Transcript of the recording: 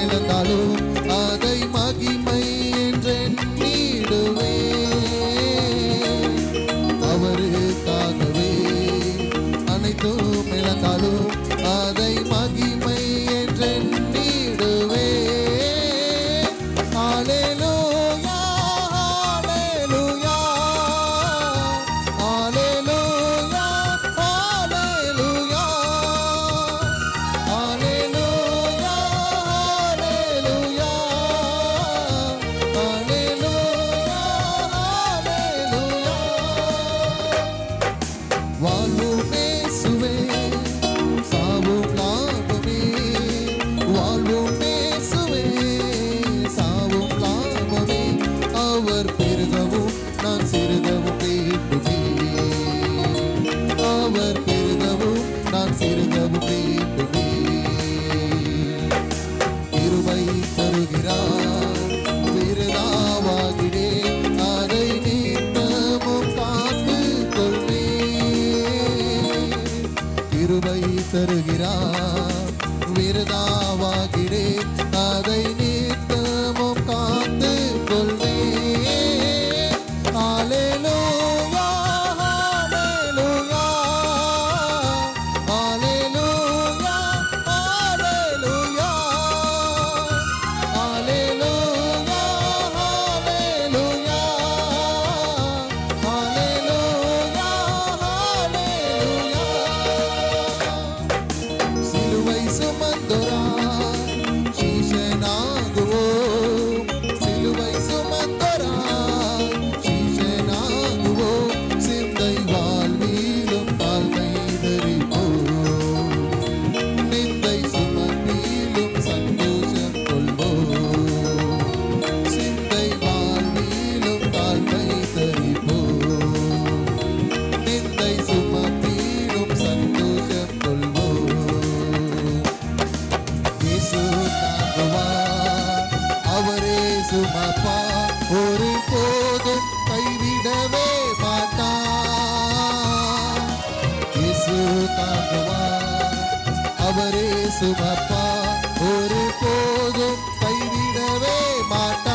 இழந்தாலும் அதை மகிமை என்றெண்ணிடுவே. அவருக்காகவே அனைத்தும் இழந்தாலும் அதை மகிமை என்றெண்ணிடுவே. ஹல்லேலூயா ஹல்லேலூயா ஹல்லேலூயா ஹல்லேலூயா ஹல்லேலூயா ஹல்லேலூயா ஹல்லேலூயா ஹல்லேலூயா. வாழ்வும் இயேசுவே சாவும் லாபமே. வாழ்வும் இயேசுவே சாவும் லாபமே. அவர் பெருகவும் நான் சிறுகவும் வேண்டுமே. அவர் பெருகவும் நான் சிறுகவும் வேண்டுமே. கிருபை தருகிறார் விருதாவாகிடே அதை நித்தமும் காத்து கொள்வே. கிருபை தருகிறார் விருதாவாகிடே அதை நித்தமும் காத்து கொள்வே. ஹல்லேலூயா ஹல்லேலூயா ஹல்லேலூயா ஹல்லேலூயா ஹல்லேலூயா ஹல்லேலூயா ஹல்லேலூயா ஹல்லேலூயா. சிலுவை சுமந்தோராய் சீஷனாகுவோம். சிலுவை சுமந்தோராய் சீஷனாகுவோம். சிந்தை வாழ்விலும் தாழ்மை தரிப்போம். நிந்தை சுமந்திலும் சந்தோஷம் கொள்வோம். சிந்தை வாழ்விலும் தாழ்மை தரிப்போம். நிந்தை சுமந்திலும் சந்தோஷம் கொள்வோம். இயேசு தாங்குவார் அவரே சுமப்பார். ஒரு போதும் கைவிடவே மாட்டார். இயேசு தாங்குவார் அவரே சுமப்பார். ஒரு போதும் கைவிடவே மாட்டார்.